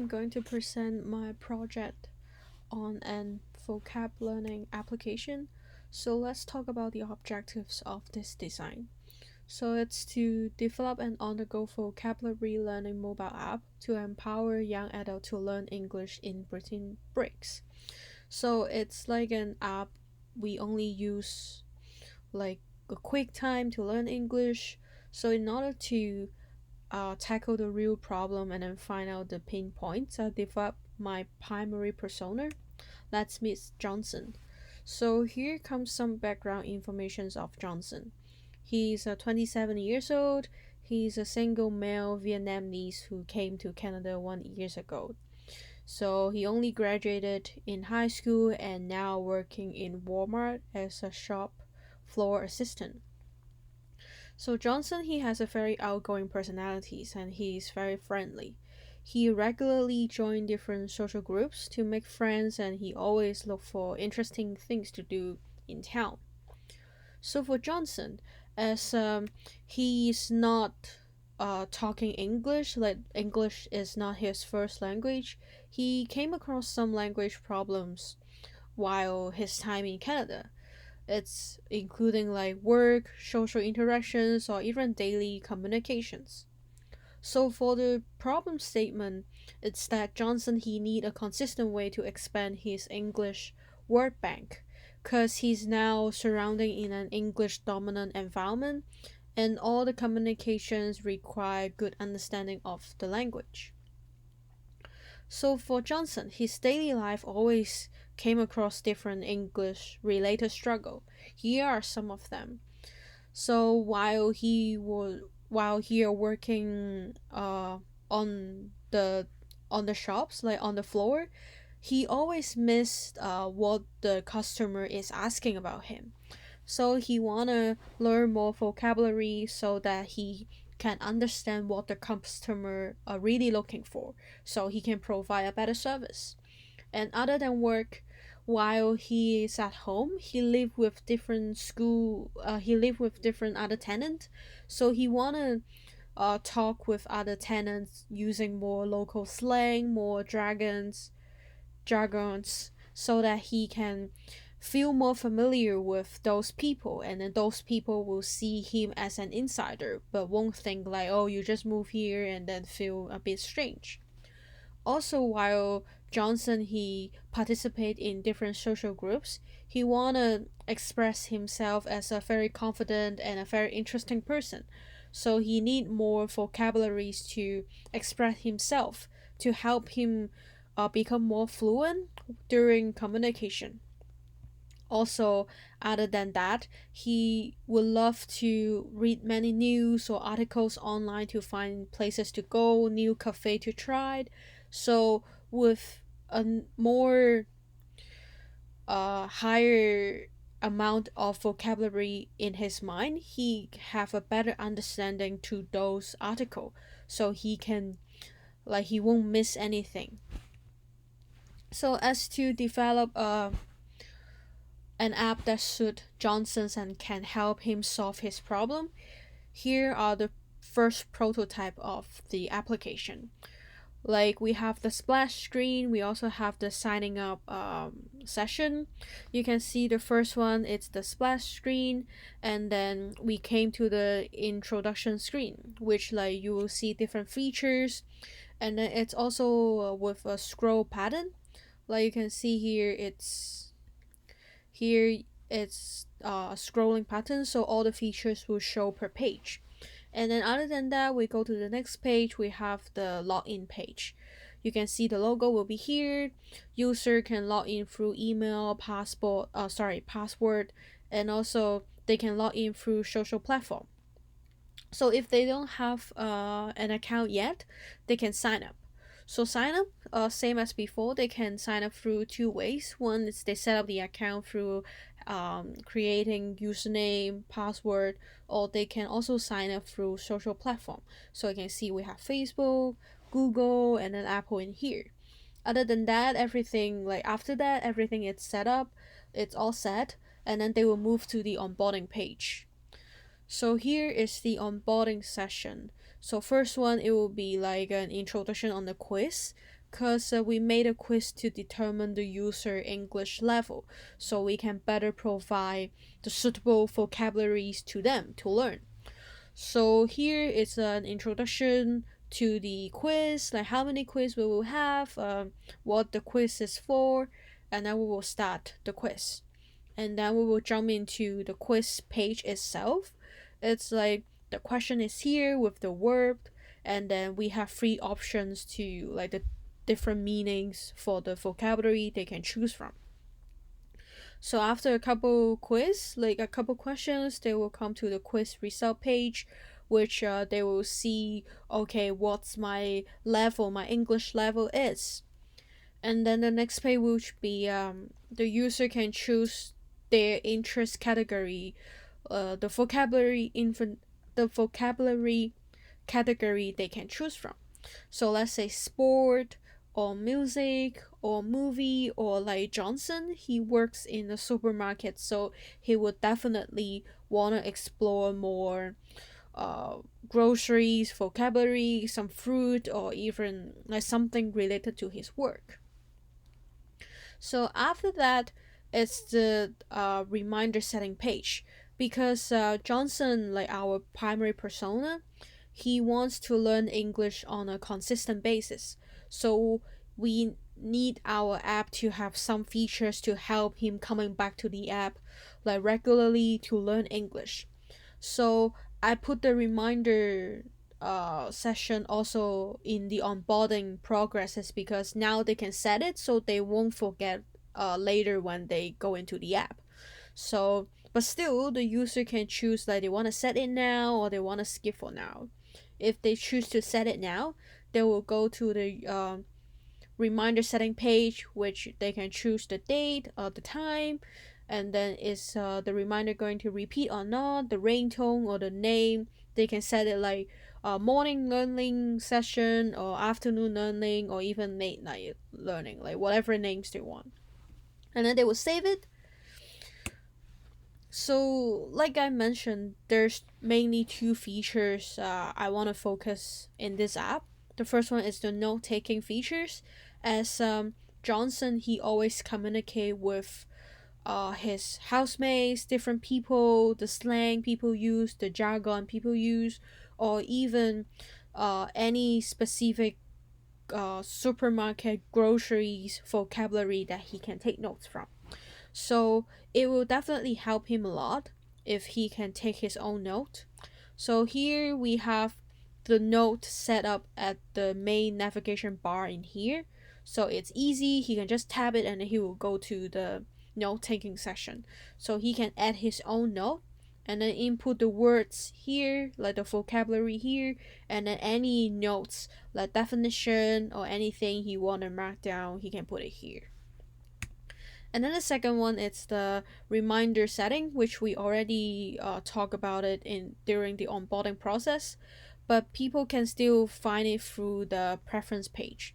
going to present my project on an vocab learning application. So let's talk about the objectives of this design. So it's to develop and undergo vocabulary learning mobile app to empower young adults to learn English in between breaks. So it's like an app we only use like a quick time to learn English. So in order to tackle the real problem and then find out the pain points, I develop my primary persona. Let's meet Johnson. So here comes some background information of Johnson. He's 27 years old. He's a single male Vietnamese who came to Canada 1 year ago. So he only graduated in high school and now working in Walmart as a shop floor assistant. So Johnson, he has a very outgoing personalities and he's very friendly. He regularly joins different social groups to make friends and he always look for interesting things to do in town. So for Johnson, as he's not talking English, like English is not his first language, he came across some language problems while his time in Canada. It's including like work, social interactions, or even daily communications. So for the problem statement, it's that Johnson he need a consistent way to expand his English word bank because he's now surrounding in an English dominant environment and all the communications require good understanding of the language. So for Johnson, his daily life always came across different English related struggle. Here are some of them. So while he working on the shops like on the floor, he always missed what the customer is asking about him. So he wanna learn more vocabulary so that he can understand what the customer are really looking for, so he can provide a better service. And other than work, while he is at home, he live with different school. He live with different other tenants, so he wanna talk with other tenants using more local slang, more jargons, so that he can feel more familiar with those people and then those people will see him as an insider but won't think like, oh, you just move here and then feel a bit strange. Also, while Johnson he participate in different social groups, he wanna express himself as a very confident and a very interesting person. So he need more vocabularies to express himself to help him become more fluent during communication. Also, other than that, he would love to read many news or articles online to find places to go, new cafe to try. So with a more higher amount of vocabulary in his mind, he have a better understanding to those article, so he can like he won't miss anything. So as to develop an app that suit Johnson's and can help him solve his problem, here are the first prototype of the application. Like we have the splash screen, we also have the signing up session. You can see the first one, it's the splash screen, and then we came to the introduction screen, which like you will see different features, and then it's also with a scroll pattern. Like you can see here, it's a scrolling pattern, so all the features will show per page. And then other than that, we go to the next page, we have the login page. You can see the logo will be here. User can log in through email, password, and also they can log in through social platform. So if they don't have an account yet, they can sign up. So sign up, same as before, they can sign up through two ways. One is they set up the account through creating username, password, or they can also sign up through social platform. So you can see we have Facebook, Google, and then Apple in here. Other than that, everything like after that, everything is set up, it's all set, and then they will move to the onboarding page. So here is the onboarding session. So first one, it will be like an introduction on the quiz. because we made a quiz to determine the user English level so we can better provide the suitable vocabularies to them to learn. So here is an introduction to the quiz, like how many quiz we will have, what the quiz is for, and then we will start the quiz. And then we will jump into the quiz page itself. It's like the question is here with the word, and then we have three options to like the different meanings for the vocabulary they can choose from. So after a couple quiz, like a couple questions, they will come to the quiz result page, which they will see, okay, what's my level, my English level is. And then the next page will be the user can choose their interest category, the vocabulary category they can choose from. So let's say sport or music or movie, or like Johnson, he works in a supermarket, so he would definitely want to explore more uh, groceries, vocabulary, some fruit, or even like something related to his work. So after that, it's the reminder setting page, because Johnson, like our primary persona, he wants to learn English on a consistent basis. So we need our app to have some features to help him coming back to the app like regularly to learn English. So I put the reminder session also in the onboarding progresses, because now they can set it so they won't forget later when they go into the app. So, but still, the user can choose like they want to set it now or they want to skip for now. If they choose to set it now, they will go to the reminder setting page, which they can choose the date or the time, and then is the reminder going to repeat or not, the ringtone or the name. They can set it like morning learning session or afternoon learning or even late night learning, like whatever names they want. And then they will save it. So, like I mentioned, there's mainly two features I want to focus in this app. The first one is the note taking features. As Johnson, he always communicate with his housemates, different people, the slang people use, the jargon people use, or even any specific supermarket groceries vocabulary that he can take notes from. So it will definitely help him a lot if he can take his own note. So here we have the note set up at the main navigation bar in here. So it's easy, he can just tap it and he will go to the note taking section. So he can add his own note and then input the words here, like the vocabulary here, and then any notes like definition or anything he want to mark down, he can put it here. And then the second one is the reminder setting, which we already talked about it in during the onboarding process, but people can still find it through the preference page.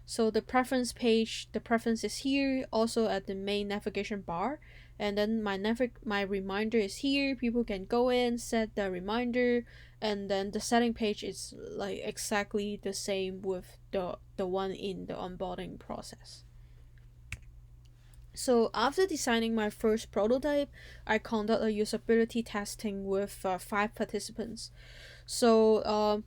So the preference page, the preference is here, also at the main navigation bar, and then my reminder is here. People can go in, set the reminder, and then the setting page is like exactly the same with the one in the onboarding process. So after designing my first prototype, I conduct a usability testing with 5 participants. So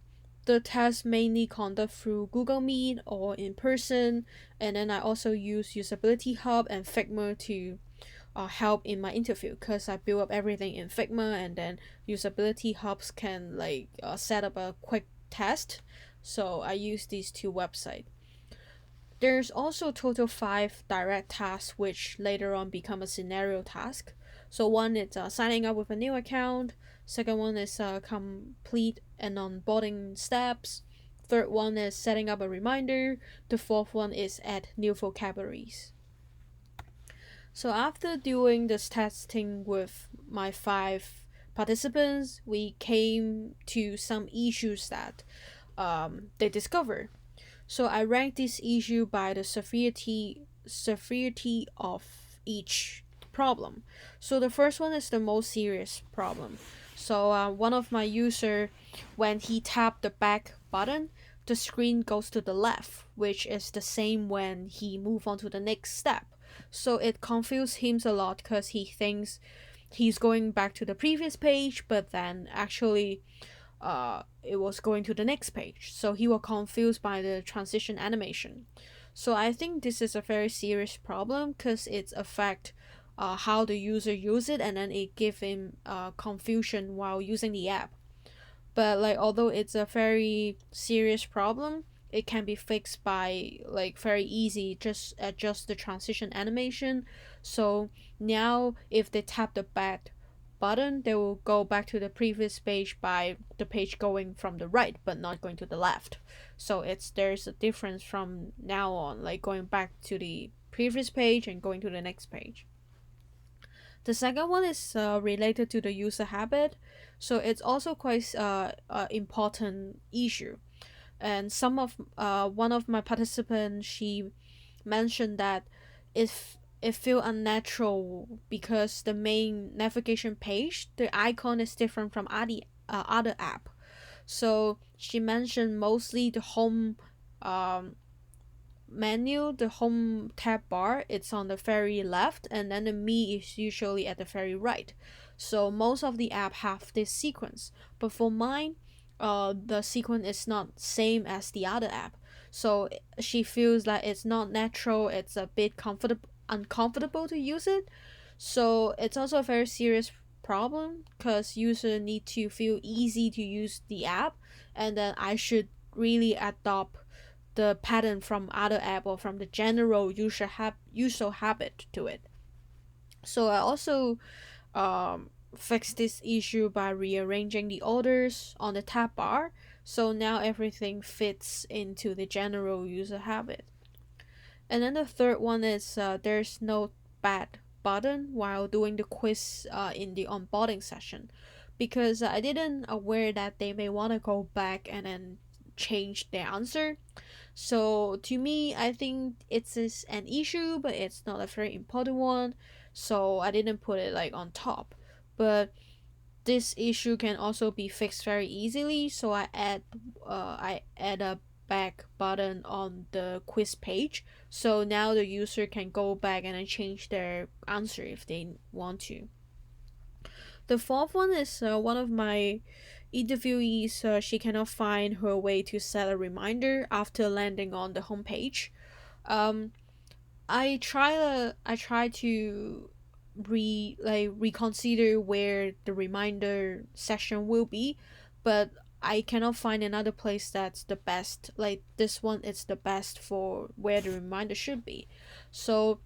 the test mainly conduct through Google Meet or in person, and then I also use Usability Hub and Figma to help in my interview, because I build up everything in Figma, and then Usability Hubs can like set up a quick test. So I use these two websites. There's also total 5 direct tasks, which later on become a scenario task. So one is signing up with a new account. Second one is complete an onboarding steps. Third one is setting up a reminder. The fourth one is add new vocabularies. So after doing this testing with my 5 participants, we came to some issues that they discovered. So I rank this issue by the severity of each problem. So the first one is the most serious problem. So one of my user, when he tapped the back button, the screen goes to the left, which is the same when he move on to the next step. So it confuses him a lot because he thinks he's going back to the previous page, but then actually it was going to the next page. So he was confused by the transition animation. So I think this is a very serious problem because it affect how the user use it, and then it give him confusion while using the app. But like although it's a very serious problem, it can be fixed by like very easy, just adjust the transition animation. So now if they tap the back button, they will go back to the previous page by the page going from the right but not going to the left. So there's a difference from now on, like going back to the previous page and going to the next page. The second one is related to the user habit, so it's also quite important issue. And some of one of my participants, she mentioned that if it feel unnatural because the main navigation page, the icon is different from other app. So she mentioned mostly the home um, menu, the home tab bar, it's on the very left, and then the me is usually at the very right. So most of the app have this sequence, but for mine, the sequence is not same as the other app. So she feels like it's not natural. It's a bit comfortable, uncomfortable to use it. So it's also a very serious problem because user need to feel easy to use the app, and then I should really adopt the pattern from other app or from the general user habit to it. So I also fixed this issue by rearranging the orders on the tab bar. So now everything fits into the general user habit. And then the third one is there's no bad button while doing the quiz in the onboarding session, because I didn't aware that they may want to go back and then change their answer. So to me, I think it's an issue, but it's not a very important one. So I didn't put it like on top. But this issue can also be fixed very easily. So I add a back button on the quiz page. So now the user can go back and then change their answer if they want to. The fourth one is one of my interviewees. She cannot find her way to set a reminder after landing on the homepage. Um, I try to reconsider where the reminder section will be, but I cannot find another place that's the best. Like this one is the best for where the reminder should be. So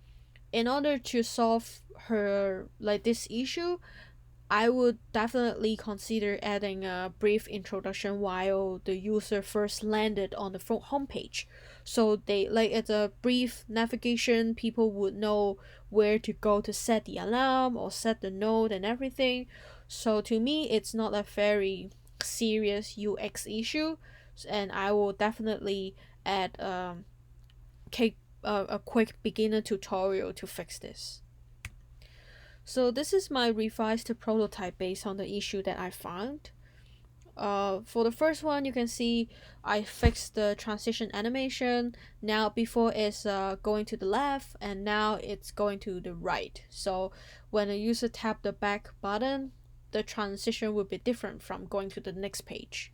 in order to solve her like this issue, I would definitely consider adding a brief introduction while the user first landed on the front homepage. So they like it's a brief navigation, people would know where to go to set the alarm or set the note and everything. So to me it's not a very serious UX issue, and I will definitely add a quick beginner tutorial to fix this. So this is my revised prototype based on the issue that I found. For the first one, you can see I fixed the transition animation. Now before it's going to the left, and now it's going to the right. So when a user tap the back button, the transition will be different from going to the next page.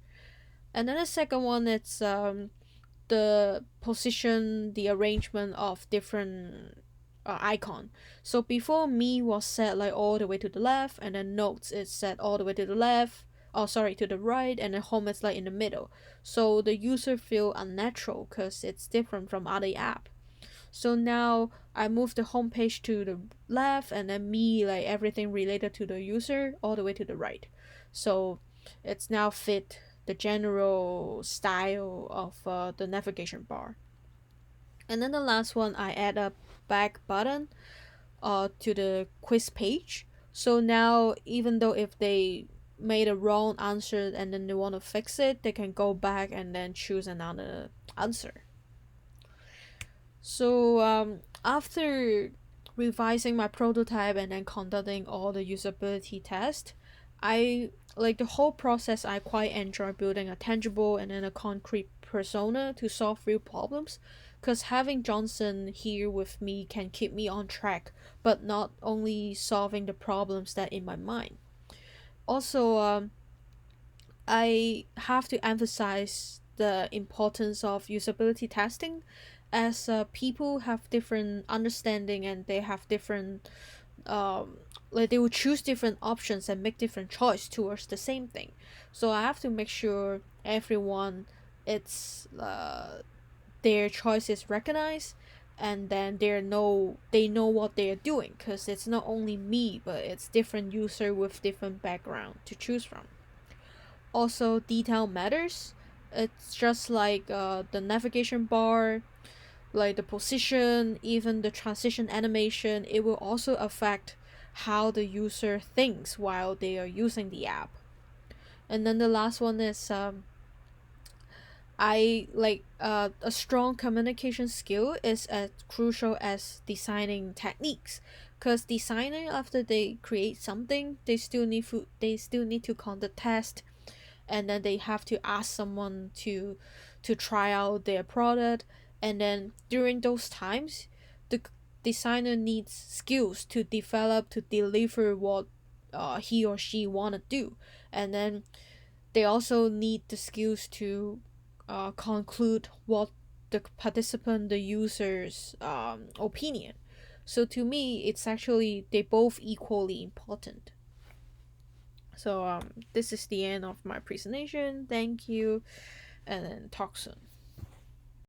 And then the second one, it's the position, the arrangement of different icon. So before me was set like all the way to the left, and then notes is set all the way to the left. Oh, sorry, to the right, and then home is like in the middle. So the user feel unnatural because it's different from other app. So now I move the home page to the left, and then me like everything related to the user all the way to the right. So it's now fit the general style of the navigation bar. And then the last one, I add a back button to the quiz page. So now, even though if they made a wrong answer and then they want to fix it, they can go back and then choose another answer. So after revising my prototype and then conducting all the usability tests, I like the whole process, I quite enjoy building a tangible and then a concrete persona to solve real problems. Because having Johnson here with me can keep me on track, but not only solving the problems that in my mind. Also, I have to emphasize the importance of usability testing, as people have different understanding and they have different um like they will choose different options and make different choice towards the same thing. So I have to make sure everyone, it's their choice is recognized, and then they know what they're doing, because it's not only me but it's different user with different background to choose from. Also, detail matters. It's just like the navigation bar, like the position, even the transition animation. It will also affect how the user thinks while they are using the app. And then the last one is I like a strong communication skill is as crucial as designing techniques, because designer, after they create something, they still need to conduct test, and then they have to ask someone to try out their product. And then during those times, the designer needs skills to develop to deliver what he or she want to do. And then they also need the skills to conclude what the participant, the user's opinion. So to me, it's actually they both equally important. So this is the end of my presentation. Thank you, and then talk soon.